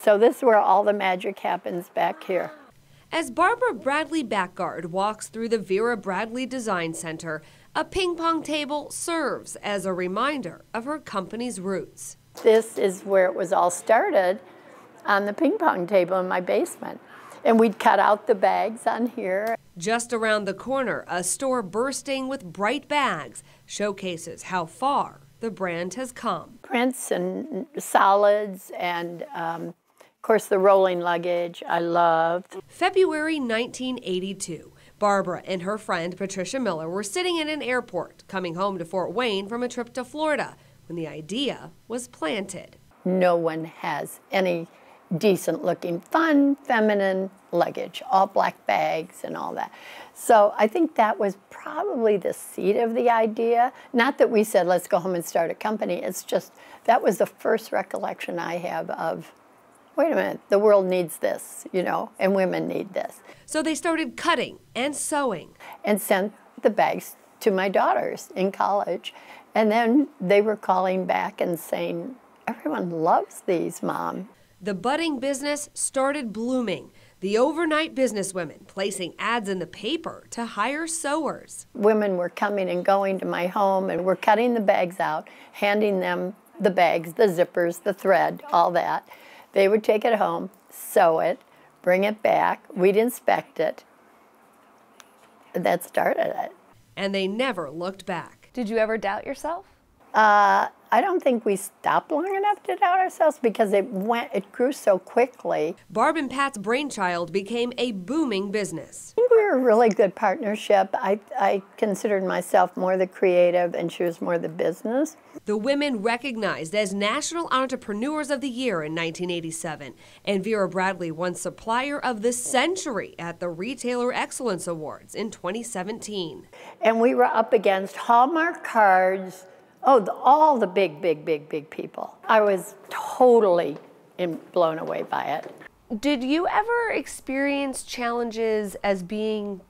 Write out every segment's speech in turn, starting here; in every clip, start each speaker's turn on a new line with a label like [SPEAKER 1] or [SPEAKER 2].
[SPEAKER 1] So this is where all the magic happens back here.
[SPEAKER 2] As Barbara Bradley Baekgaard walks through the Vera Bradley Design Center, a ping pong table serves as a reminder of her company's roots.
[SPEAKER 1] This is where it was all started, on the ping pong table in my basement. And we'd cut out the bags on here.
[SPEAKER 2] Just around the corner, a store bursting with bright bags showcases how far the brand has come.
[SPEAKER 1] Prints and solids and, of course, the rolling luggage I loved.
[SPEAKER 2] February 1982, Barbara and her friend Patricia Miller were sitting in an airport coming home to Fort Wayne from a trip to Florida when the idea was planted.
[SPEAKER 1] No one has any decent-looking, fun, feminine luggage, all black bags and all that. So I think that was probably the seed of the idea. Not that we said, let's go home and start a company. It's just, that was the first recollection I have of, wait a minute, the world needs this, you know, and women need this.
[SPEAKER 2] So they started cutting and sewing.
[SPEAKER 1] And sent the bags to my daughters in college. And then they were calling back and saying, everyone loves these, Mom.
[SPEAKER 2] The budding business started blooming. The overnight businesswomen placing ads in the paper to hire sewers.
[SPEAKER 1] Women were coming and going to my home and were cutting the bags out, handing them the bags, the zippers, the thread, all that. They would take it home, sew it, bring it back. We'd inspect it. That started it.
[SPEAKER 2] And they never looked back.
[SPEAKER 3] Did you ever doubt yourself?
[SPEAKER 1] I don't think we stopped long enough to doubt ourselves because it grew so quickly.
[SPEAKER 2] Barb and Pat's brainchild became a booming business.
[SPEAKER 1] I think we were a really good partnership. I considered myself more the creative and she was more the business.
[SPEAKER 2] The women recognized as National Entrepreneurs of the Year in 1987, and Vera Bradley won Supplier of the Century at the Retailer Excellence Awards in 2017.
[SPEAKER 1] And we were up against Hallmark cards. All the big people. I was totally blown away by it.
[SPEAKER 3] Did you ever experience challenges as being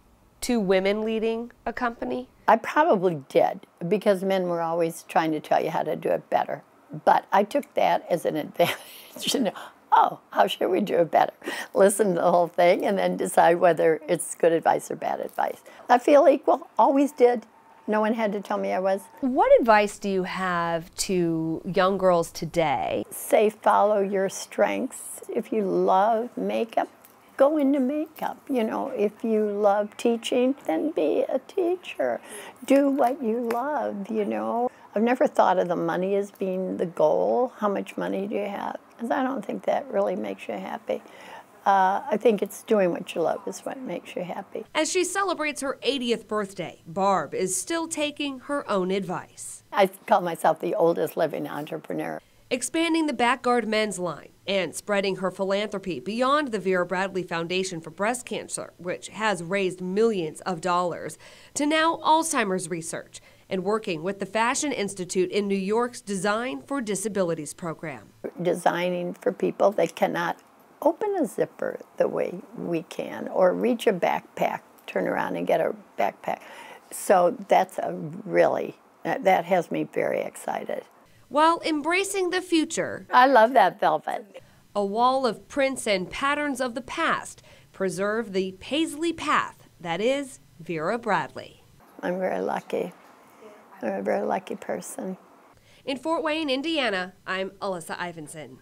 [SPEAKER 3] two women leading a company?
[SPEAKER 1] I probably did, because men were always trying to tell you how to do it better. But I took that as an advantage. You know, oh, how should we do it better? Listen to the whole thing and then decide whether it's good advice or bad advice. I feel equal, always did. No one had to tell me I was.
[SPEAKER 3] What advice do you have to young girls today?
[SPEAKER 1] Say follow your strengths. If you love makeup, go into makeup. You know, if you love teaching, then be a teacher. Do what you love, you know. I've never thought of the money as being the goal. How much money do you have? Because I don't think that really makes you happy. I think it's doing what you love is what makes you happy.
[SPEAKER 2] As she celebrates her 80th birthday, Barb is still taking her own advice.
[SPEAKER 1] I call myself the oldest living entrepreneur.
[SPEAKER 2] Expanding the Baekgaard men's line and spreading her philanthropy beyond the Vera Bradley Foundation for Breast Cancer, which has raised millions of dollars, to now Alzheimer's research and working with the Fashion Institute in New York's Design for Disabilities program.
[SPEAKER 1] Designing for people that cannot open a zipper the way we can, or reach a backpack, turn around and get a backpack. So that's that has me very excited.
[SPEAKER 2] While embracing the future,
[SPEAKER 1] I love that velvet.
[SPEAKER 2] A wall of prints and patterns of the past preserve the Paisley path that is Vera Bradley.
[SPEAKER 1] I'm very lucky. I'm a very lucky person.
[SPEAKER 2] In Fort Wayne, Indiana, I'm Alyssa Ivinson.